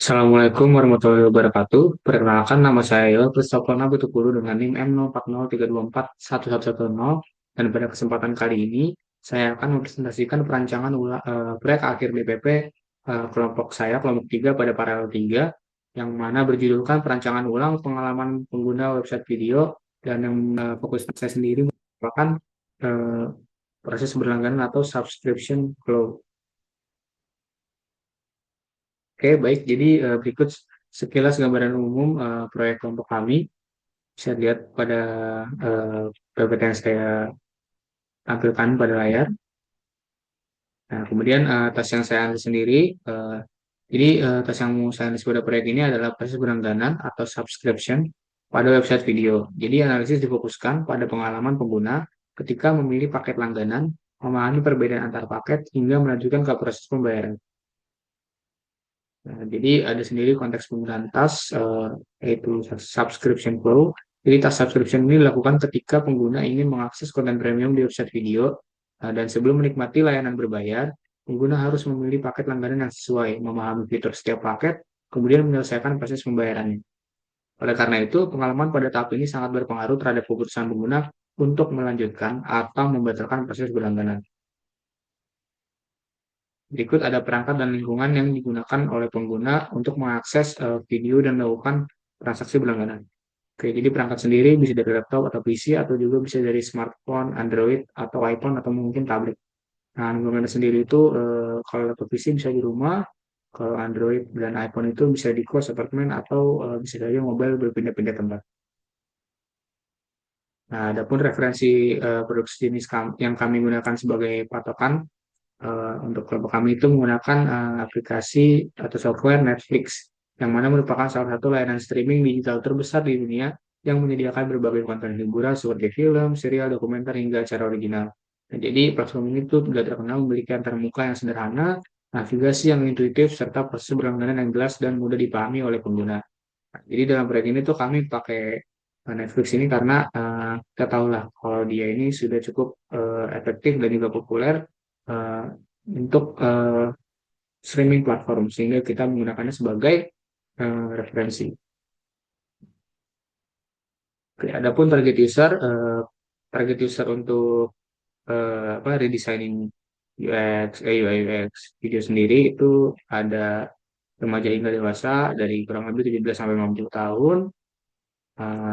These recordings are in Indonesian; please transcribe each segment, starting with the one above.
Assalamualaikum warahmatullahi wabarakatuh. Perkenalkan nama saya Yoel Kristopana Butukulu dengan NIM M0403241110. Dan pada kesempatan kali ini saya akan mempresentasikan perancangan proyek akhir BPP kelompok saya, kelompok 3 pada paralel 3 yang mana berjudulkan perancangan ulang pengalaman pengguna website video dan yang fokus saya sendiri merupakan eh, proses berlangganan atau subscription flow. Oke, baik. Jadi berikut sekilas gambaran umum proyek kelompok kami. Bisa dilihat pada eh, PPT yang saya tampilkan pada layar. Nah, kemudian tas yang saya ambil sendiri. Tas yang mau saya analisis pada proyek ini adalah proses berlangganan atau subscription pada website video. Jadi analisis difokuskan pada pengalaman pengguna ketika memilih paket langganan, memahami perbedaan antar paket, hingga melanjutkan ke proses pembayaran. Nah, jadi ada sendiri konteks penggunaan tas, yaitu subscription flow. Jadi tas subscription ini dilakukan ketika pengguna ingin mengakses konten premium di website video, dan sebelum menikmati layanan berbayar, pengguna harus memilih paket langganan yang sesuai, memahami fitur setiap paket, kemudian menyelesaikan proses pembayarannya. Oleh karena itu, pengalaman pada tahap ini sangat berpengaruh terhadap keputusan pengguna untuk melanjutkan atau membatalkan proses berlangganan. Berikut ada perangkat dan lingkungan yang digunakan oleh pengguna untuk mengakses video dan melakukan transaksi berlangganan. Oke, jadi perangkat sendiri bisa dari laptop atau PC atau juga bisa dari smartphone, Android atau iPhone atau mungkin tablet. Nah, lingkungan sendiri itu kalau laptop PC bisa di rumah, kalau Android dan iPhone itu bisa di kos, apartemen atau bisa saja mobile berpindah-pindah tempat. Nah, adapun referensi produksi jenis yang kami gunakan sebagai patokan untuk kelompok kami itu menggunakan aplikasi atau software Netflix, yang mana merupakan salah satu layanan streaming digital terbesar di dunia yang menyediakan berbagai konten hiburan seperti film, serial, dokumenter, hingga acara original. Nah, jadi platform ini tuh juga terkenal memiliki antarmuka yang sederhana, navigasi yang intuitif, serta proses berlangganan yang jelas dan mudah dipahami oleh pengguna. Nah, jadi dalam proyek ini tuh kami pakai Netflix ini karena kita tahu lah kalau dia ini sudah cukup efektif dan juga populer uh, untuk streaming platform sehingga kita menggunakannya sebagai referensi. Oke, adapun target user untuk redesigning UI UX video sendiri itu ada remaja hingga dewasa dari kurang lebih 17 sampai 50 tahun.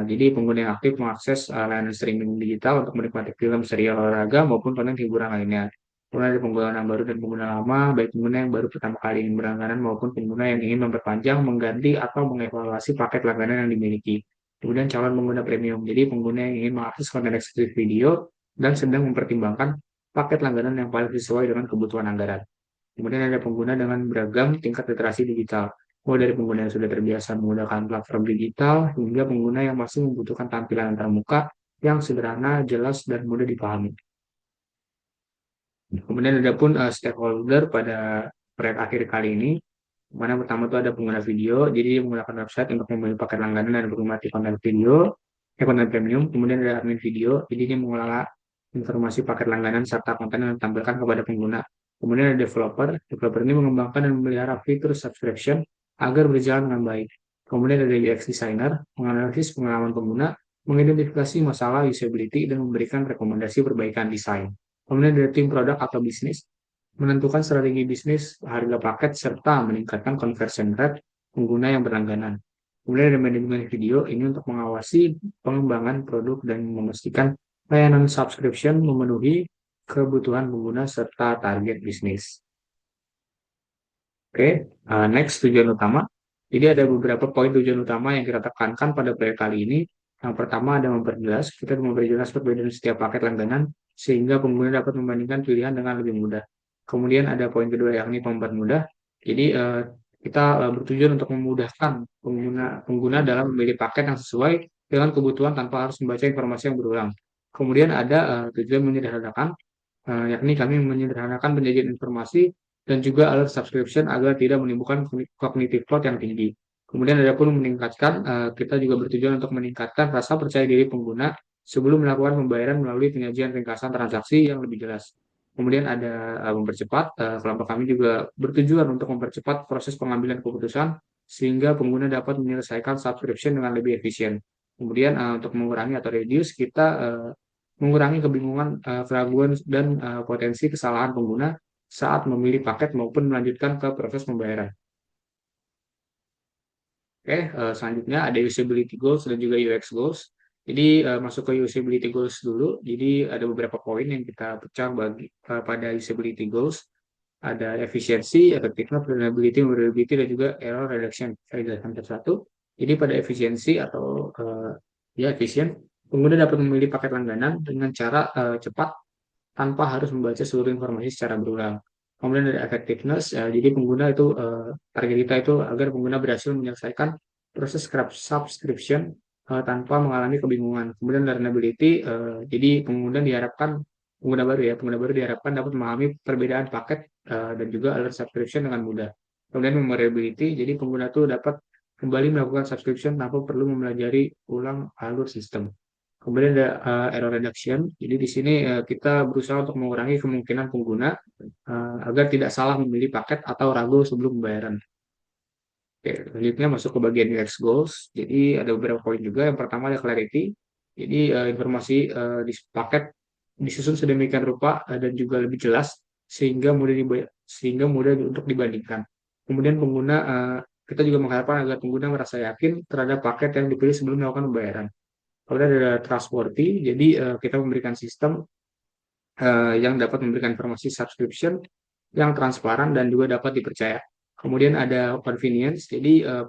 Jadi pengguna yang aktif mengakses layanan streaming digital untuk menikmati film, serial olahraga maupun konten hiburan lainnya. Kemudian ada pengguna yang baru dan pengguna lama, baik pengguna yang baru pertama kali ingin berlangganan maupun pengguna yang ingin memperpanjang, mengganti, atau mengevaluasi paket langganan yang dimiliki. Kemudian calon pengguna premium, jadi pengguna yang ingin mengakses konten eksklusif video dan sedang mempertimbangkan paket langganan yang paling sesuai dengan kebutuhan anggaran. Kemudian ada pengguna dengan beragam tingkat literasi digital, mulai dari pengguna yang sudah terbiasa menggunakan platform digital hingga pengguna yang masih membutuhkan tampilan antarmuka yang sederhana, jelas, dan mudah dipahami. Kemudian ada pun stakeholder pada proyek akhir kali ini, mana pertama itu ada pengguna video, jadi dia menggunakan website untuk memilih paket langganan dan menikmati konten video, konten premium. Kemudian ada admin video, jadi dia mengelola informasi paket langganan serta konten yang ditampilkan kepada pengguna. Kemudian ada developer ini mengembangkan dan memelihara fitur subscription agar berjalan dengan baik. Kemudian ada UX designer, menganalisis pengalaman pengguna, mengidentifikasi masalah usability, dan memberikan rekomendasi perbaikan desain. Kemudian ada tim produk atau bisnis, menentukan strategi bisnis, harga paket, serta meningkatkan conversion rate pengguna yang berlangganan. Kemudian ada manajemen video, ini untuk mengawasi pengembangan produk dan memastikan layanan subscription memenuhi kebutuhan pengguna serta target bisnis. Oke, next tujuan utama. Jadi ada beberapa poin tujuan utama yang kita tekankan pada proyek kali ini. Yang pertama ada memperjelas, kita memperjelas perbedaan setiap paket langganan sehingga pengguna dapat membandingkan pilihan dengan lebih mudah. Kemudian ada poin kedua yakni mempermudah. Jadi kita bertujuan untuk memudahkan pengguna dalam memilih paket yang sesuai dengan kebutuhan tanpa harus membaca informasi yang berulang. Kemudian ada tujuan menyederhanakan, yakni kami menyederhanakan penyajian informasi dan juga alert subscription agar tidak menimbulkan cognitive load yang tinggi. Kemudian ada pun meningkatkan, kita juga bertujuan untuk meningkatkan rasa percaya diri pengguna sebelum melakukan pembayaran melalui penyajian ringkasan transaksi yang lebih jelas. Kemudian ada kelompok kami juga bertujuan untuk mempercepat proses pengambilan keputusan sehingga pengguna dapat menyelesaikan subscription dengan lebih efisien. Kemudian untuk mengurangi atau reduce, kita mengurangi kebingungan, keraguan, dan potensi kesalahan pengguna saat memilih paket maupun melanjutkan ke proses pembayaran. Oke, selanjutnya ada usability goals dan juga UX goals. Jadi masuk ke usability goals dulu. Jadi ada beberapa poin yang kita pecah pada usability goals. Ada efisiensi, effectiveness, reliability, reliability, dan juga error reduction. Saya jelaskan satu-satu. Jadi pada efisiensi atau ya efisien, pengguna dapat memilih paket langganan dengan cara cepat tanpa harus membaca seluruh informasi secara berulang. Kemudian dari effectiveness, jadi pengguna itu target kita itu agar pengguna berhasil menyelesaikan proses subscription tanpa mengalami kebingungan. Kemudian learnability, jadi pengguna baru diharapkan dapat memahami perbedaan paket dan juga alert subscription dengan mudah. Kemudian memorability, jadi pengguna itu dapat kembali melakukan subscription tanpa perlu mempelajari ulang alur sistem. Kemudian ada error reduction. Jadi di sini kita berusaha untuk mengurangi kemungkinan pengguna agar tidak salah memilih paket atau ragu sebelum pembayaran. Oke, selanjutnya masuk ke bagian UX goals. Jadi ada beberapa poin juga. Yang pertama ada clarity. Jadi informasi di paket disusun sedemikian rupa dan juga lebih jelas sehingga mudah untuk dibandingkan. Kemudian kita juga mengharapkan agar pengguna merasa yakin terhadap paket yang dipilih sebelum melakukan pembayaran. Kemudian ada trustworthy, jadi kita memberikan sistem yang dapat memberikan informasi subscription yang transparan dan juga dapat dipercaya. Kemudian ada convenience, jadi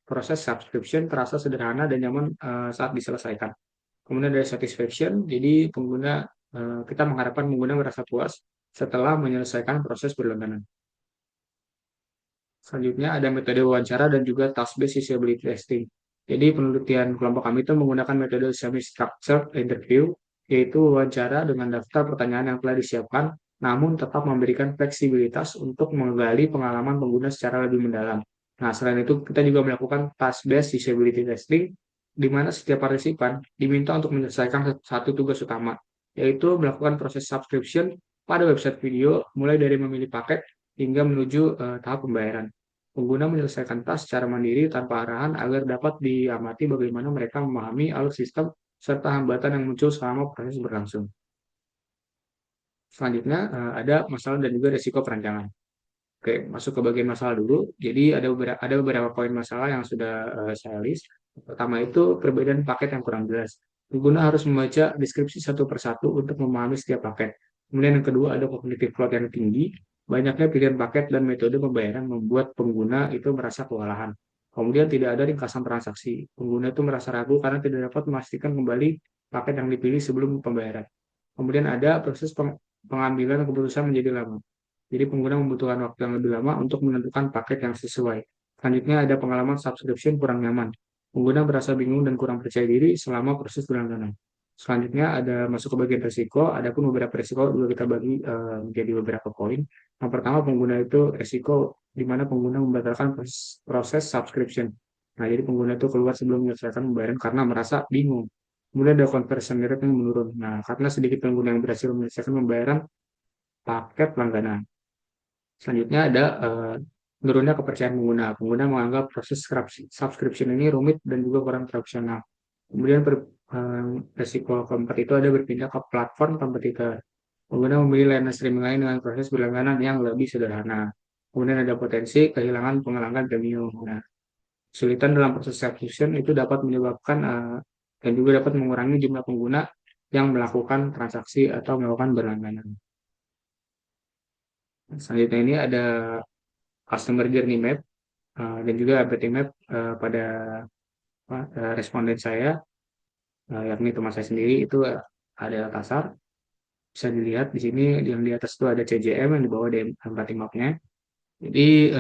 proses subscription terasa sederhana dan nyaman saat diselesaikan. Kemudian ada satisfaction, jadi kita mengharapkan pengguna merasa puas setelah menyelesaikan proses berlangganan. Selanjutnya ada metode wawancara dan juga task-based usability testing. Jadi penelitian kelompok kami itu menggunakan metode semi-structured interview, yaitu wawancara dengan daftar pertanyaan yang telah disiapkan, namun tetap memberikan fleksibilitas untuk menggali pengalaman pengguna secara lebih mendalam. Nah, selain itu, kita juga melakukan task-based usability testing, di mana setiap partisipan diminta untuk menyelesaikan satu tugas utama, yaitu melakukan proses subscription pada website video, mulai dari memilih paket hingga menuju tahap pembayaran. Pengguna menyelesaikan tas secara mandiri tanpa arahan agar dapat diamati bagaimana mereka memahami alur sistem serta hambatan yang muncul selama proses berlangsung. Selanjutnya ada masalah dan juga risiko perancangan. Oke, masuk ke bagian masalah dulu. Jadi ada beberapa poin masalah yang sudah saya list. Pertama itu perbedaan paket yang kurang jelas. Pengguna harus membaca deskripsi satu persatu untuk memahami setiap paket. Kemudian yang kedua ada cognitive load yang tinggi. Banyaknya pilihan paket dan metode pembayaran membuat pengguna itu merasa kewalahan. Kemudian tidak ada ringkasan transaksi. Pengguna itu merasa ragu karena tidak dapat memastikan kembali paket yang dipilih sebelum pembayaran. Kemudian ada proses pengambilan keputusan menjadi lama. Jadi pengguna membutuhkan waktu yang lebih lama untuk menentukan paket yang sesuai. Selanjutnya ada pengalaman subscription kurang nyaman. Pengguna merasa bingung dan kurang percaya diri selama proses berlangganan. Selanjutnya ada masuk ke bagian risiko. Adapun beberapa risiko juga kita bagi menjadi beberapa poin. Yang pertama pengguna itu risiko di mana pengguna membatalkan proses subscription. Nah, jadi pengguna itu keluar sebelum menyelesaikan pembayaran karena merasa bingung. Kemudian ada conversion rate yang menurun. Nah, karena sedikit pengguna yang berhasil menyelesaikan pembayaran paket langganan. Selanjutnya ada menurunnya kepercayaan pengguna. Pengguna menganggap proses subscription ini rumit dan juga kurang profesional. Kemudian resiko keempat itu ada berpindah ke platform kompetitor. Pengguna memilih layanan streaming lain dengan proses berlangganan yang lebih sederhana. Kemudian ada potensi kehilangan pengalaman premium. Nah, kesulitan dalam proses subscription itu dapat menyebabkan dan juga dapat mengurangi jumlah pengguna yang melakukan transaksi atau melakukan berlangganan. Selanjutnya ini ada customer journey map dan juga empathy map pada responden saya, yakni teman saya sendiri itu ada kasar. Bisa dilihat di sini yang di atas itu ada CJM, yang di bawah ada empathy mapnya. Jadi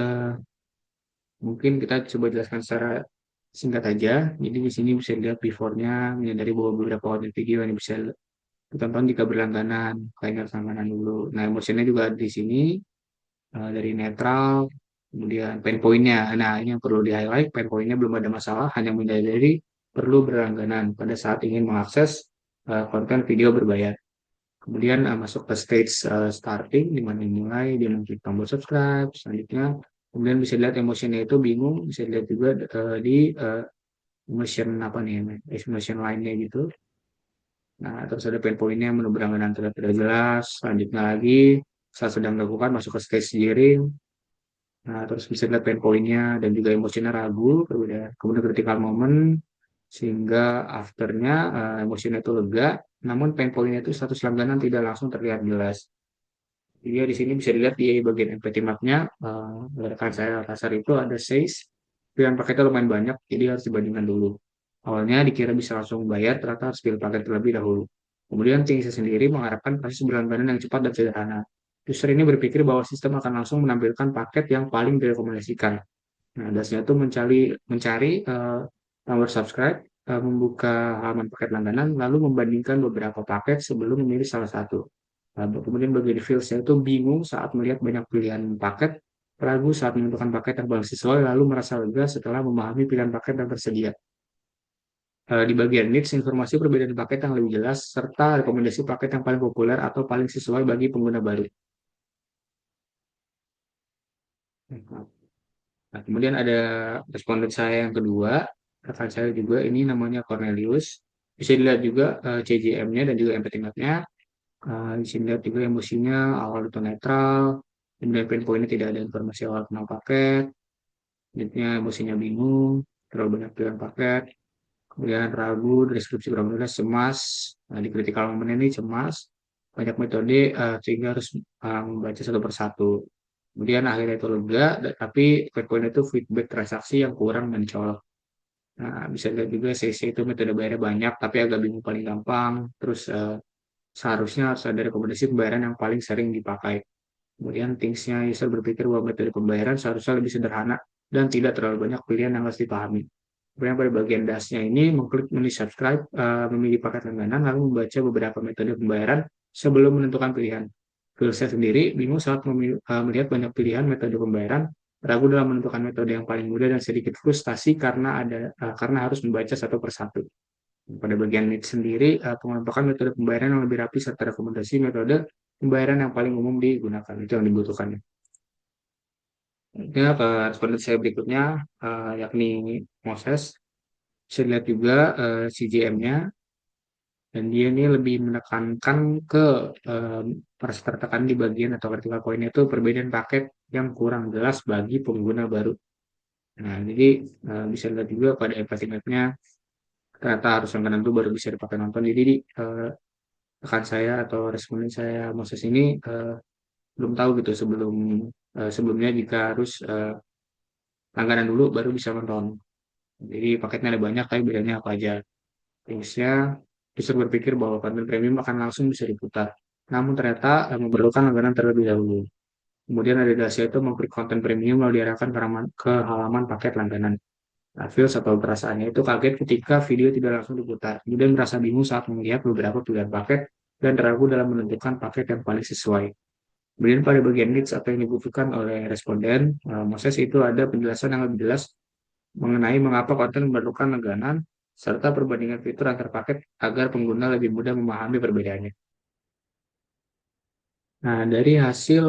mungkin kita coba jelaskan secara singkat aja. Jadi di sini bisa dilihat before-nya, dari bawah beberapa audio video yang bisa ditonton jika berlangganan, kayak langganan dulu. Nah, emosinya juga ada di sini. Dari netral, kemudian pain point-nya. Nah, ini yang perlu di-highlight, pain point-nya belum ada masalah, hanya menyadari perlu berlangganan pada saat ingin mengakses konten video berbayar. Kemudian masuk ke stage starting, di mana dimulai, dia mengklik tombol subscribe, selanjutnya Kemudian bisa dilihat emosinya itu bingung, bisa dilihat juga di emotion apa nih, emotion lainnya gitu. Nah, terus ada pain point-nya yang berangganan tidak jelas. Selanjutnya lagi, saat sedang dilakukan masuk ke stage steering. Nah, terus bisa lihat pain point-nya dan juga emosinya ragu, kemudian critical moment, sehingga afternya emosinya itu lega, namun pain point-nya itu status langganan tidak langsung terlihat jelas. Jadi di sini bisa dilihat di bagian empathy map-nya, rekan saya Rasar itu ada 6, pilihan paketnya lumayan banyak, jadi harus dibandingkan dulu. Awalnya dikira bisa langsung bayar, ternyata harus pilih paket terlebih dahulu. Kemudian tim sendiri mengharapkan proses berlangganan yang cepat dan sederhana. User ini berpikir bahwa sistem akan langsung menampilkan paket yang paling direkomendasikan. Nah, dasarnya itu mencari tombol subscribe, membuka halaman paket langganan, lalu membandingkan beberapa paket sebelum memilih salah satu. Kemudian bagian feels-nya itu bingung saat melihat banyak pilihan paket, ragu saat menentukan paket yang paling sesuai, lalu merasa lega setelah memahami pilihan paket yang tersedia. Di bagian needs, informasi perbedaan paket yang lebih jelas, serta rekomendasi paket yang paling populer atau paling sesuai bagi pengguna baru. Nah, kemudian ada responden saya yang kedua, rekan saya juga ini namanya Cornelius. Bisa dilihat juga CJM-nya dan juga empathy map-nya. Di sini lihat juga emosinya awal itu netral, kemudian pain point-nya tidak ada informasi awal tentang paket, jadinya emosinya bingung, terlalu banyak pilihan paket, kemudian ragu, deskripsi kurang jelas, cemas. Nah, di critical moment ini cemas, banyak metode sehingga harus membaca satu persatu. Kemudian akhirnya itu lega, tapi pain point itu feedback transaksi yang kurang mencolok. Nah, bisa lihat juga CC itu metode bayarnya banyak, tapi agak bingung paling gampang. Terus seharusnya harus ada rekomendasi pembayaran yang paling sering dipakai. Kemudian thingsnya user berpikir bahwa metode pembayaran seharusnya lebih sederhana dan tidak terlalu banyak pilihan yang harus dipahami. Kemudian pada bagian dasnya ini mengklik menu subscribe, memilih paket langganan, lalu membaca beberapa metode pembayaran sebelum menentukan pilihan. Saya sendiri bingung saat melihat banyak pilihan metode pembayaran, ragu dalam menentukan metode yang paling mudah dan sedikit frustasi karena harus membaca satu persatu. Pada bagian need sendiri, pengelompokan metode pembayaran yang lebih rapi serta rekomendasi metode pembayaran yang paling umum digunakan. Itu yang dibutuhkan. Ini responden saya berikutnya, yakni Moses. Saya lihat juga CGM-nya, dan dia ini lebih menekankan ke merasa tertekan di bagian atau vertical point itu perbedaan paket yang kurang jelas bagi pengguna baru. Nah, jadi bisa lihat juga pada empathy map-nya, ternyata harus langganan itu baru bisa dipakai nonton. Jadi rekan saya atau responden saya Moses ini belum tahu gitu sebelumnya jika harus langganan dulu baru bisa nonton. Jadi paketnya ada banyak, tapi bedanya apa aja. Prinsipnya, user berpikir bahwa konten premium akan langsung bisa diputar. Namun ternyata memerlukan langganan terlebih dahulu. Kemudian ada dasi itu mengklik konten premium lalu diarahkan ke halaman paket langganan. Nah, feels atau perasaannya itu kaget ketika video tidak langsung diputar. Kemudian merasa bingung saat melihat beberapa pilihan paket dan ragu dalam menentukan paket yang paling sesuai. Kemudian pada bagian needs atau yang dibutuhkan oleh responden, Moses itu ada penjelasan yang lebih jelas mengenai mengapa konten memerlukan langganan serta perbandingan fitur antar paket agar pengguna lebih mudah memahami perbedaannya. Nah, dari hasil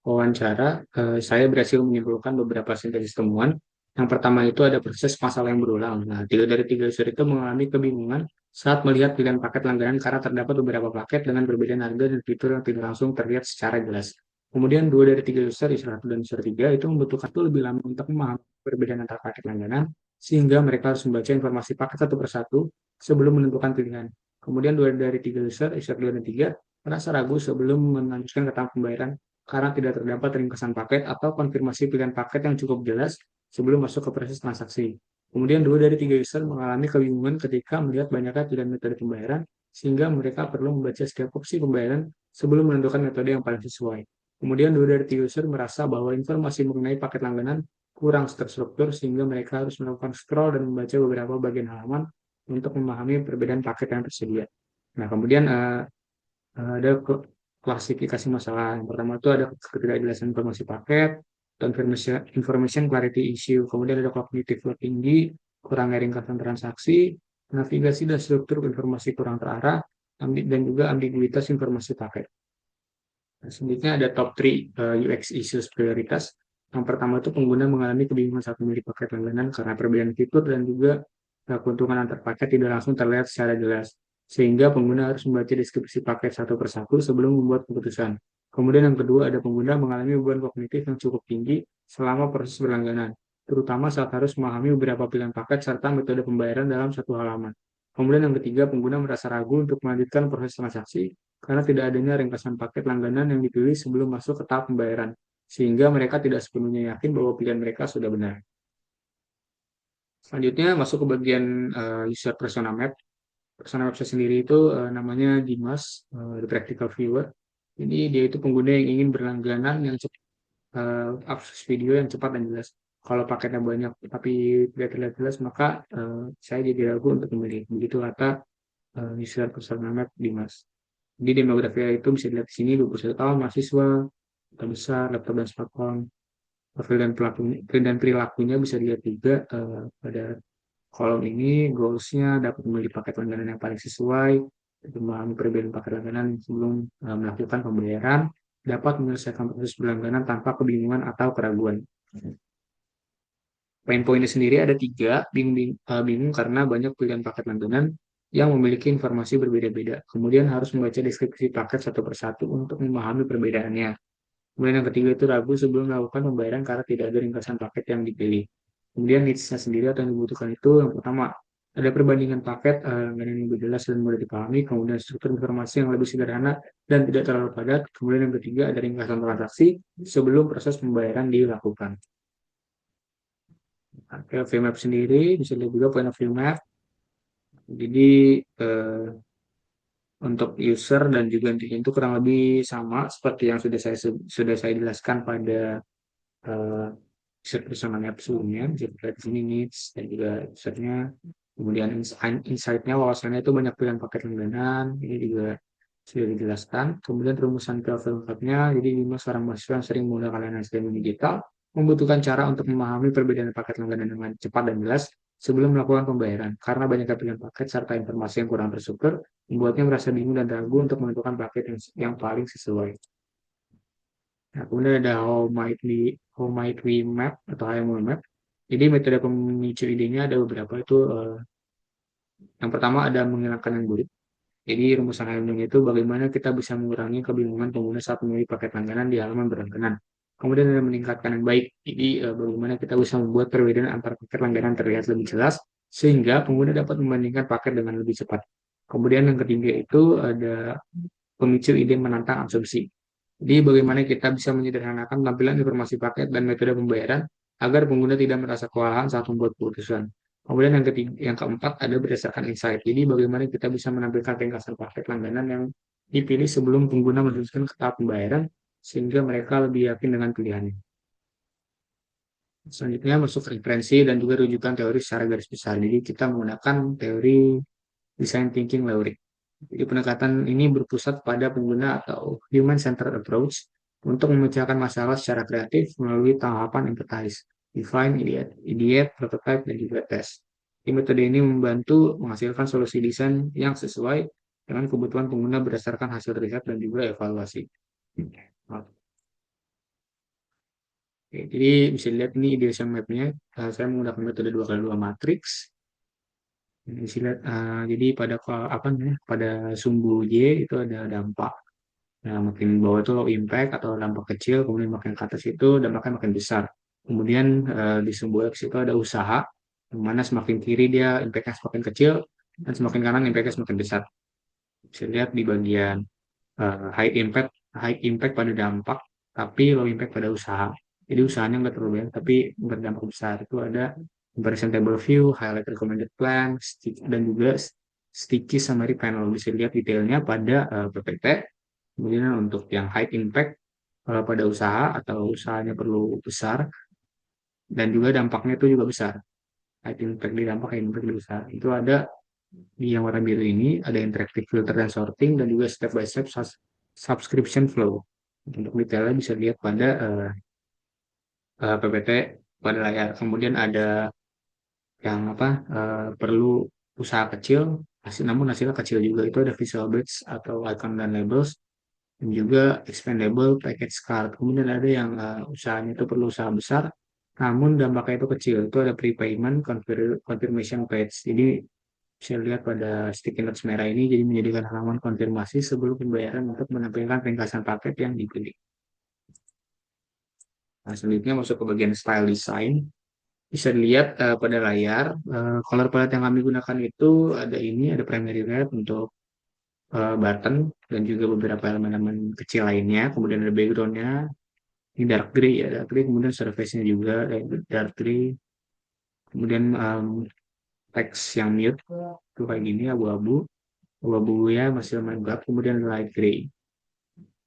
wawancara, saya berhasil menyimpulkan beberapa sintesis temuan. Yang pertama itu ada proses masalah yang berulang. Nah, tiga dari tiga user itu mengalami kebingungan saat melihat pilihan paket langganan karena terdapat beberapa paket dengan perbedaan harga dan fitur yang tidak langsung terlihat secara jelas. Kemudian dua dari tiga user 1 dan user 3 itu membutuhkan waktu lebih lama untuk memahami perbedaan antara paket langganan, sehingga mereka harus membaca informasi paket satu persatu sebelum menentukan pilihan. Kemudian dua dari tiga user 2 dan 3 merasa ragu sebelum melanjutkan ke tahap pembayaran karena tidak terdapat ringkasan paket atau konfirmasi pilihan paket yang cukup jelas sebelum masuk ke proses transaksi. Kemudian dua dari tiga user mengalami kebingungan ketika melihat banyaknya pilihan metode pembayaran, sehingga mereka perlu membaca setiap opsi pembayaran sebelum menentukan metode yang paling sesuai. Kemudian dua dari tiga user merasa bahwa informasi mengenai paket langganan kurang terstruktur sehingga mereka harus melakukan scroll dan membaca beberapa bagian halaman untuk memahami perbedaan paket yang tersedia. Nah, kemudian ada klasifikasi masalah. Yang pertama itu ada ketidakjelasan informasi paket, atau information clarity issue. Kemudian ada cognitive load tinggi, kurangnya ringkasan transaksi, navigasi dan struktur informasi kurang terarah, dan juga ambiguitas informasi paket. Nah, selanjutnya ada top 3 UX issues prioritas. Yang pertama itu pengguna mengalami kebingungan saat memilih paket langganan karena perbedaan fitur dan juga keuntungan antar paket tidak langsung terlihat secara jelas, sehingga pengguna harus membaca deskripsi paket satu persatu sebelum membuat keputusan. Kemudian yang kedua, ada pengguna mengalami beban kognitif yang cukup tinggi selama proses berlangganan, terutama saat harus memahami beberapa pilihan paket serta metode pembayaran dalam satu halaman. Kemudian yang ketiga, pengguna merasa ragu untuk melanjutkan proses transaksi karena tidak adanya ringkasan paket langganan yang dipilih sebelum masuk ke tahap pembayaran, sehingga mereka tidak sepenuhnya yakin bahwa pilihan mereka sudah benar. Selanjutnya masuk ke bagian user persona map. Persona map saya sendiri itu namanya Dimas, the practical viewer. Jadi dia itu pengguna yang ingin berlangganan yang cepat, akses video yang cepat dan jelas. Kalau paketnya banyak tapi tidak terlihat jelas, maka saya jadi ragu untuk memilih. Begitu kata user persona map Dimas. Jadi demografinya itu bisa dilihat di sini, 21 tahun, mahasiswa, kota besar, laptop dan smartphone. Profil dan perilakunya bisa dilihat juga pada kolom ini. Goals-nya dapat memilih paket langganan yang paling sesuai, memahami perbedaan paket langganan sebelum melakukan pembayaran, dapat menyelesaikan proses berlangganan tanpa kebingungan atau keraguan. Poin-poinnya sendiri ada tiga. Bingung karena banyak pilihan paket langganan yang memiliki informasi berbeda-beda. Kemudian harus membaca deskripsi paket satu persatu untuk memahami perbedaannya. Kemudian yang ketiga itu ragu sebelum melakukan pembayaran karena tidak ada ringkasan paket yang dipilih. Kemudian needs-nya sendiri atau yang dibutuhkan itu yang pertama, ada perbandingan paket yang lebih jelas dan mudah dipahami, kemudian struktur informasi yang lebih sederhana dan tidak terlalu padat. Kemudian yang ketiga, ada ringkasan transaksi sebelum proses pembayaran dilakukan. Oke, VMap sendiri bisa dilihat juga point of view map. Jadi eh, untuk user dan juga intinya itu kurang lebih sama seperti yang sudah saya jelaskan pada eh, user map sebelumnya. Bisa dilihat di sini needs dan juga usernya. Kemudian insight-nya, wawasannya itu banyak pilihan paket langganan. Ini juga sudah dijelaskan. Kemudian rumusan profil lengkapnya. Jadi lima seorang mahasiswa yang sering menggunakan layanan streaming digital membutuhkan cara untuk memahami perbedaan paket langganan dengan cepat dan jelas sebelum melakukan pembayaran. Karena banyaknya pilihan paket serta informasi yang kurang terstruktur, membuatnya merasa bingung dan ragu untuk menentukan paket yang paling sesuai. Nah, kemudian ada how might we map atau HMW map. Jadi metode pemicu idenya ada beberapa itu. Yang pertama ada menghilangkan yang buruk. Jadi rumusan HMW itu bagaimana kita bisa mengurangi kebingungan pengguna saat memilih paket langganan di halaman berlangganan. Kemudian ada meningkatkan yang baik. Jadi bagaimana kita bisa membuat perbedaan antara paket langganan terlihat lebih jelas sehingga pengguna dapat membandingkan paket dengan lebih cepat. Kemudian yang ketiga itu ada pemicu ide menantang asumsi. Jadi bagaimana kita bisa menyederhanakan tampilan informasi paket dan metode pembayaran agar pengguna tidak merasa kewalahan saat membuat keputusan. Kemudian yang ketiga, yang keempat ada berdasarkan insight. Jadi bagaimana kita bisa menampilkan ringkasan paket langganan yang dipilih sebelum pengguna meneruskan ke tahap pembayaran sehingga mereka lebih yakin dengan pilihannya. Selanjutnya masuk referensi dan juga rujukan teori secara garis besar. Jadi kita menggunakan teori design thinking theory. Jadi pendekatan ini berpusat pada pengguna atau human-centered approach untuk memecahkan masalah secara kreatif melalui tahapan empathize, define, ideate, prototype, dan juga test. Di metode ini membantu menghasilkan solusi desain yang sesuai dengan kebutuhan pengguna berdasarkan hasil riset dan juga evaluasi. Oke, jadi bisa dilihat ini ideation map-nya. Saya menggunakan metode 2x2 matrix. Bisa lihat, jadi apa namanya, pada sumbu Y itu ada dampak. Nah, makin bawah itu low impact atau dampak kecil, kemudian makin ke atas itu dampaknya makin besar. Kemudian di sumbu X itu ada usaha, yang mana semakin kiri dia impact-nya semakin kecil, dan semakin kanan impact-nya semakin besar. Bisa lihat di bagian high impact pada dampak, tapi low impact pada usaha. Jadi usahanya nggak terlalu banyak, tapi berdampak besar. Itu ada comparison table view, highlight recommended plan, dan juga sticky summary panel. Bisa lihat detailnya pada PPT. Kemudian untuk yang high impact pada usaha atau usahanya perlu besar dan juga dampaknya itu juga besar. High impact di dampak, high impact di usaha. Itu ada di yang warna biru ini, ada interactive filter dan sorting dan juga step by step subscription flow. Untuk detailnya bisa lihat pada PPT pada layar. Kemudian ada yang apa perlu usaha kecil, namun hasilnya kecil juga. Itu ada visual badge atau icon dan labels. dan juga expandable package card. Kemudian ada yang usahanya itu perlu usaha besar, namun dampaknya itu kecil. Itu ada prepayment confirmation page. Jadi bisa lihat pada sticky notes merah ini, jadi menjadikan halaman konfirmasi sebelum pembayaran untuk menampilkan ringkasan paket yang dipilih. Nah, selanjutnya masuk ke bagian style design. Bisa dilihat pada layar, color palette yang kami gunakan itu ada ini, ada primary red untuk button dan juga beberapa elemen-elemen kecil lainnya. Kemudian ada backgroundnya, ini dark gray ya, dark gray. Kemudian surface-nya juga dark gray. Kemudian teks yang mute itu kayak gini, abu-abu. Abu-abu ya masih lumayan gelap. Kemudian light gray.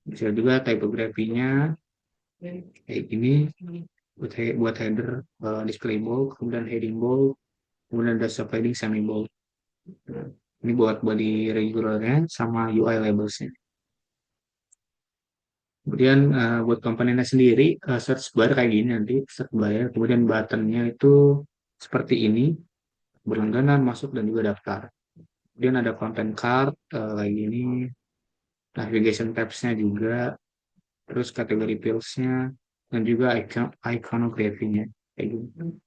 Bisa juga typography-nya kayak gini, buat header display bold, kemudian heading bold, kemudian ada subheading semi bold. Nah, ini buat body regularnya sama UI labelsnya. Kemudian buat komponennya sendiri, search bar kayak gini nanti, search bar ya. Kemudian buttonnya itu seperti ini, berlangganan, masuk, dan juga daftar. Kemudian ada content card kayak gini, navigation tabs-nya juga, terus kategori fields-nya, dan juga iconography-nya kayak gini.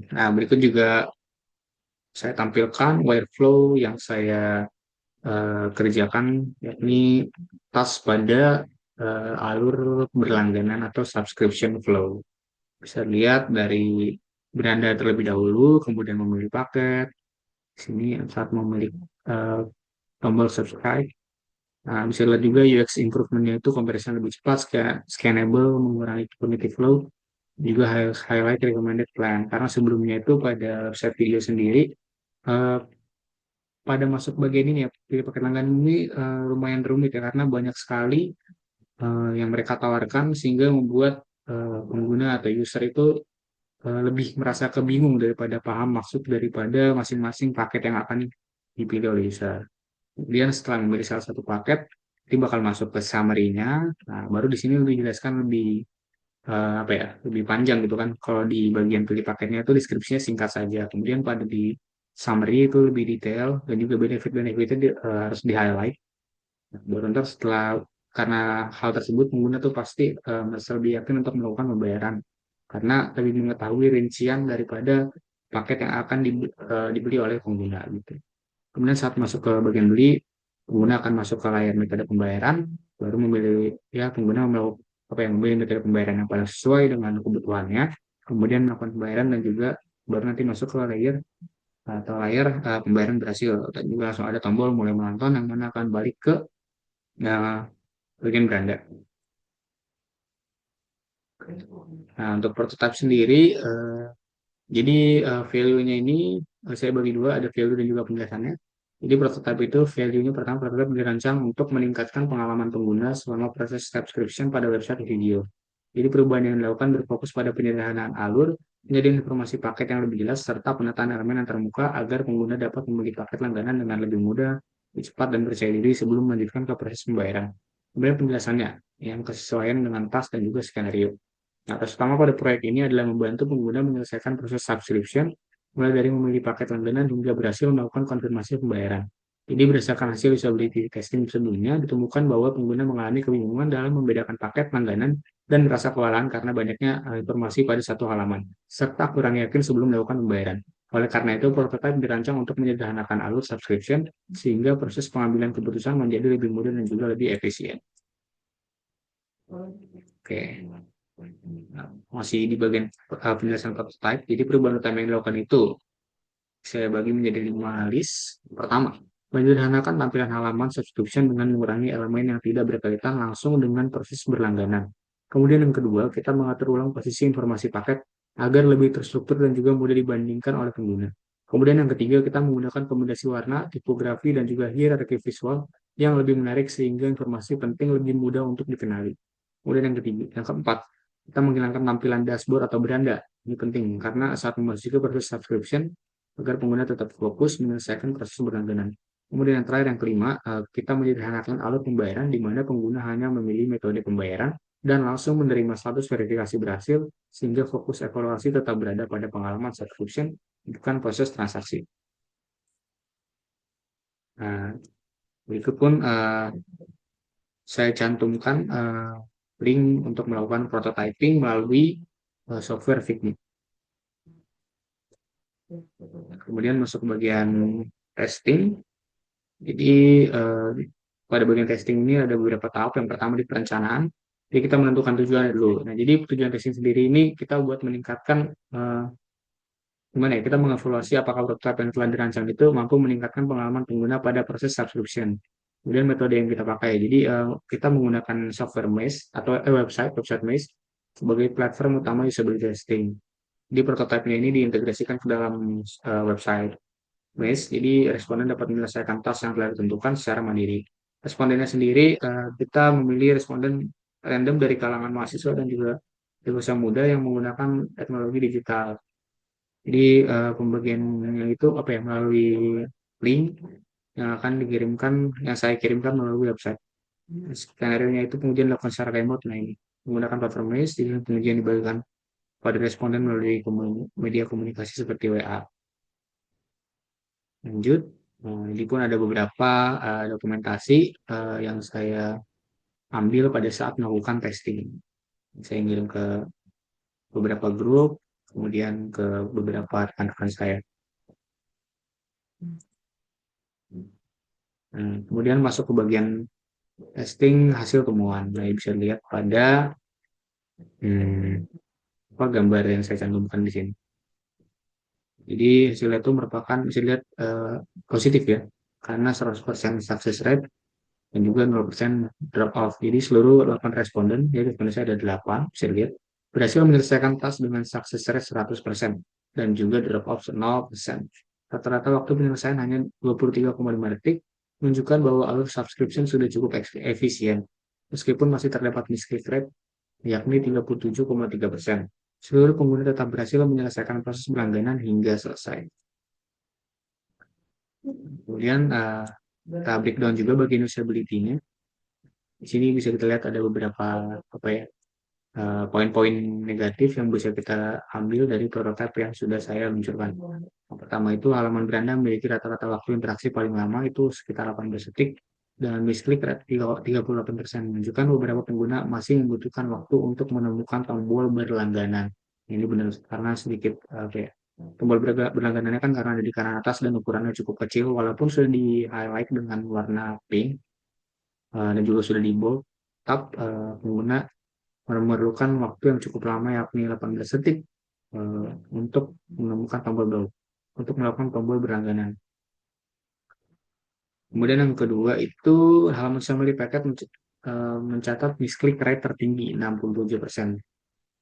Nah, berikut juga saya tampilkan workflow yang saya kerjakan, yakni tas pada alur berlangganan atau subscription flow. Bisa lihat dari beranda terlebih dahulu, kemudian memilih paket. Di sini saat memilih uh, tombol subscribe. Nah, bisa lihat juga UX improvement-nya itu comparison lebih cepat, scannable, mengurangi cognitive load, juga highlight recommended plan. Karena sebelumnya itu pada website video sendiri, uh, pada masuk bagian ini ya, pilih paket langganan ini lumayan rumit ya, karena banyak sekali yang mereka tawarkan sehingga membuat pengguna atau user itu lebih merasa kebingung daripada paham maksud daripada masing-masing paket yang akan dipilih oleh user. Kemudian setelah memilih salah satu paket, nanti bakal masuk ke summary-nya. Nah, baru di sini lebih dijelaskan lebih apa ya, lebih panjang gitu kan. Kalau di bagian pilih paketnya itu deskripsinya singkat saja. Kemudian pada di summary itu lebih detail dan juga benefit-benefitnya harus di-highlight. Nah, baru ntar setelah karena hal tersebut pengguna tuh pasti merasa lebih yakin untuk melakukan pembayaran karena lebih mengetahui rincian daripada paket yang akan dibeli oleh pengguna gitu. Kemudian saat masuk ke bagian beli, pengguna akan masuk ke layar metode pembayaran, baru memilih ya pengguna melakukan apa yang memilih metode pembayaran yang paling sesuai dengan kebutuhannya, kemudian melakukan pembayaran dan juga baru nanti masuk ke layar pembayaran berhasil dan juga langsung ada tombol mulai menonton yang mana akan balik ke bagian beranda. Nah, untuk prototipe sendiri, jadi value-nya ini saya bagi dua, ada value dan juga penjelasannya. Jadi prototipe itu value-nya pertama, prototipe dirancang untuk meningkatkan pengalaman pengguna selama proses subscription pada website video. Jadi perubahan yang dilakukan berfokus pada penyederhanaan alur, menjadi informasi paket yang lebih jelas, serta penataan elemen yang termuka agar pengguna dapat memilih paket langganan dengan lebih mudah, lebih cepat, dan percaya diri sebelum melanjutkan ke proses pembayaran. Kemudian penjelasannya, yang kesesuaian dengan tas dan juga skenario. Nah, tugas utama pada proyek ini adalah membantu pengguna menyelesaikan proses subscription, mulai dari memilih paket langganan hingga berhasil melakukan konfirmasi pembayaran. Jadi berdasarkan hasil usability testing sebelumnya, ditemukan bahwa pengguna mengalami kebingungan dalam membedakan paket langganan dan merasa kewalahan karena banyaknya informasi pada satu halaman, serta kurang yakin sebelum melakukan pembayaran. Oleh karena itu, prototipe dirancang untuk menyederhanakan alur subscription sehingga proses pengambilan keputusan menjadi lebih mudah dan juga lebih efisien. Oke. Nah, masih di bagian penjelasan prototype. Jadi perubahan utama yang dilakukan itu saya bagi menjadi 5 list. Pertama, menyederhanakan tampilan halaman subscription dengan mengurangi elemen yang tidak berkaitan langsung dengan proses berlangganan. Kemudian yang kedua, kita mengatur ulang posisi informasi paket agar lebih terstruktur dan juga mudah dibandingkan oleh pengguna. Kemudian yang ketiga, kita menggunakan kombinasi warna, tipografi, dan juga hierarki visual yang lebih menarik sehingga informasi penting lebih mudah untuk dikenali. Kemudian yang keempat, kita menghilangkan tampilan dashboard atau beranda. Ini penting karena saat memasuki proses subscription agar pengguna tetap fokus menyelesaikan proses berlangganan. Kemudian yang terakhir yang kelima, kita menyederhanakan alur pembayaran di mana pengguna hanya memilih metode pembayaran dan langsung menerima status verifikasi berhasil sehingga fokus evaluasi tetap berada pada pengalaman subscription bukan proses transaksi. Nah, Berikut pun saya cantumkan link untuk melakukan prototyping melalui software Figma. Kemudian masuk ke bagian testing. Jadi pada bagian testing ini ada beberapa tahap. Yang pertama di perencanaan. Jadi kita menentukan tujuan dulu. Nah, jadi tujuan testing sendiri ini kita buat meningkatkan gimana ya, kita mengevaluasi apakah prototipe yang telah dirancang itu mampu meningkatkan pengalaman pengguna pada proses subscription. Kemudian metode yang kita pakai. Jadi kita menggunakan software Maze atau website Maze sebagai platform utama usability testing. Di prototipe ini diintegrasikan ke dalam website Maze, jadi responden dapat menyelesaikan task yang telah ditentukan secara mandiri. Respondennya sendiri, kita memilih responden random dari kalangan mahasiswa dan juga dewasa muda yang menggunakan teknologi digital. Jadi pembagiannya itu apa ya, melalui link yang akan dikirimkan, yang saya kirimkan melalui website. Skenario-nya itu kemudian dilakukan secara remote. Nah ini menggunakan platform Maze, jadi kemudian dibagikan pada responden melalui media komunikasi seperti WA. Lanjut, ini pun ada beberapa dokumentasi yang saya ambil pada saat melakukan testing. Saya ngirim ke beberapa grup, kemudian ke beberapa rekan-rekan saya. Kemudian masuk ke bagian testing hasil temuan. Nah, bisa dilihat pada apa gambar yang saya cantumkan di sini. Jadi hasilnya itu merupakan bisa dilihat positif ya, karena 100% success rate dan juga 0% drop off. Jadi seluruh 8 responden, ya responden saya ada 8, bisa dilihat, berhasil menyelesaikan task dengan success rate 100% dan juga drop off 0%. Rata-rata waktu penyelesaian hanya 23,5 detik, menunjukkan bahwa alur subscription sudah cukup efisien. Meskipun masih terdapat misclick rate, yakni 37,3%. Seluruh pengguna tetap berhasil menyelesaikan proses berlangganan hingga selesai. Kemudian kita breakdown juga bagian usability-nya. Di sini bisa kita lihat ada beberapa apa ya, poin-poin negatif yang bisa kita ambil dari prototipe yang sudah saya luncurkan. Yang pertama itu halaman beranda memiliki rata-rata waktu interaksi paling lama itu sekitar 18 detik dan misklik rate 38%, menunjukkan beberapa pengguna masih membutuhkan waktu untuk menemukan tombol berlangganan. Ini benar karena sedikit apa ya, tombol berlangganannya kan karena ada di kanan atas dan ukurannya cukup kecil, walaupun sudah di highlight dengan warna pink dan juga sudah di bold, tetap pengguna memerlukan waktu yang cukup lama yakni 18 detik untuk menemukan tombol baru, untuk melakukan tombol berlangganan. Kemudian yang kedua itu halaman summary packet mencatat misklik rate tertinggi 67%.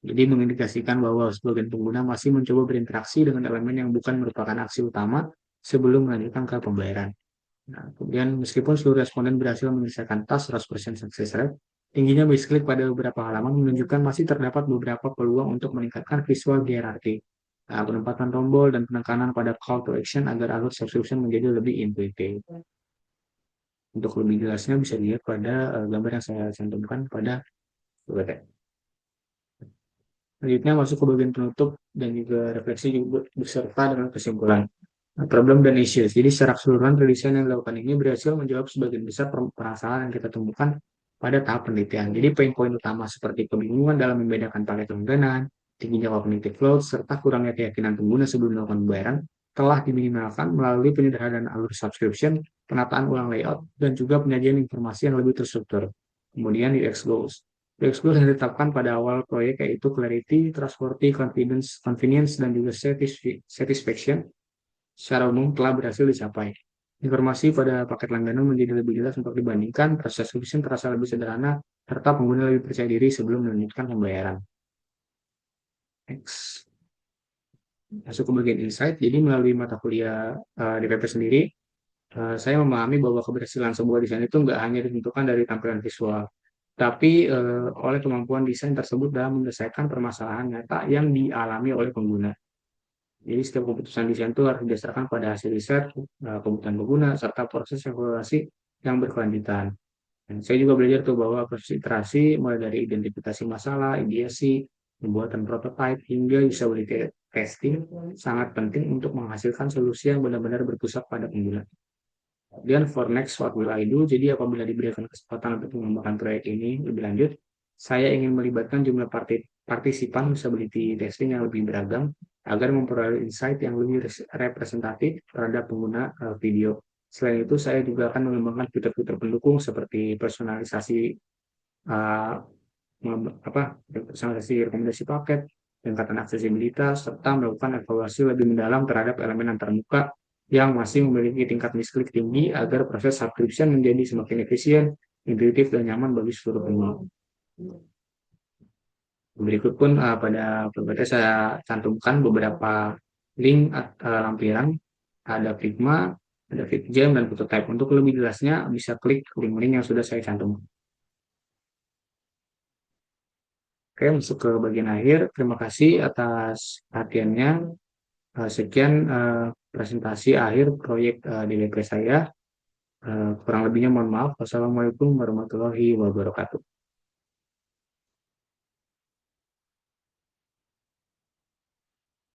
Jadi mengindikasikan bahwa sebagian pengguna masih mencoba berinteraksi dengan elemen yang bukan merupakan aksi utama sebelum melanjutkan ke pembayaran. Nah, kemudian meskipun seluruh responden berhasil menyelesaikan task 100% success rate, tingginya misklik pada beberapa halaman menunjukkan masih terdapat beberapa peluang untuk meningkatkan visual hierarchy, penempatan tombol, dan penekanan pada call to action agar alur subscription menjadi lebih intuitif. Untuk lebih jelasnya bisa dilihat pada gambar yang saya cantumkan pada PPT. Selanjutnya masuk ke bagian penutup dan juga refleksi juga beserta dengan kesimpulan. Nah, problem dan issues. Jadi secara keseluruhan redesign yang dilakukan ini berhasil menjawab sebagian besar permasalahan yang kita temukan pada tahap penelitian. Jadi poin-poin utama seperti kebingungan dalam membedakan paket langganan, tingginya cognitive load, serta kurangnya keyakinan pengguna sebelum melakukan pembayaran telah diminimalkan melalui penyederhanaan alur subscription, penataan ulang layout, dan juga penyajian informasi yang lebih terstruktur. Kemudian UX goals. UX goals yang ditetapkan pada awal proyek yaitu clarity, trustworthy, convenience, dan juga satisfaction secara umum telah berhasil dicapai. Informasi pada paket langganan menjadi lebih jelas untuk dibandingkan, proses subscription terasa lebih sederhana, serta pengguna lebih percaya diri sebelum melanjutkan pembayaran. Next. Masuk ke bagian insight, jadi melalui mata kuliah DPP sendiri, saya memahami bahwa keberhasilan sebuah desain itu nggak hanya ditentukan dari tampilan visual, tapi oleh kemampuan desain tersebut dalam menyelesaikan permasalahan nyata yang dialami oleh pengguna. Jadi setiap keputusan desain itu harus didasarkan pada hasil riset, kebutuhan pengguna, serta proses evaluasi yang berkelanjutan. Dan saya juga belajar tuh bahwa proses iterasi mulai dari identifikasi masalah, ideasi, pembuatan prototipe, hingga usability testing sangat penting untuk menghasilkan solusi yang benar-benar berpusat pada pengguna. Kemudian for next, what will I do? Jadi apabila diberikan kesempatan untuk mengembangkan proyek ini lebih lanjut, saya ingin melibatkan jumlah partisipan usability testing yang lebih beragam agar memperoleh insight yang lebih representatif terhadap pengguna video. Selain itu, saya juga akan mengembangkan fitur-fitur pendukung seperti uh, personalisasi rekomendasi paket, peningkatan aksesibilitas, serta melakukan evaluasi lebih mendalam terhadap elemen antarmuka yang masih memiliki tingkat misklik tinggi agar proses subscription menjadi semakin efisien, intuitif, dan nyaman bagi seluruh pengguna. Berikut pun pada PPT saya cantumkan beberapa link lampiran, ada Figma, ada FigJam, dan Prototype. Untuk lebih jelasnya bisa klik link-link yang sudah saya cantumkan. Oke, masuk ke bagian akhir. Terima kasih atas perhatiannya. Sekian presentasi akhir proyek DLP saya. Kurang lebihnya mohon maaf. Wassalamualaikum warahmatullahi wabarakatuh.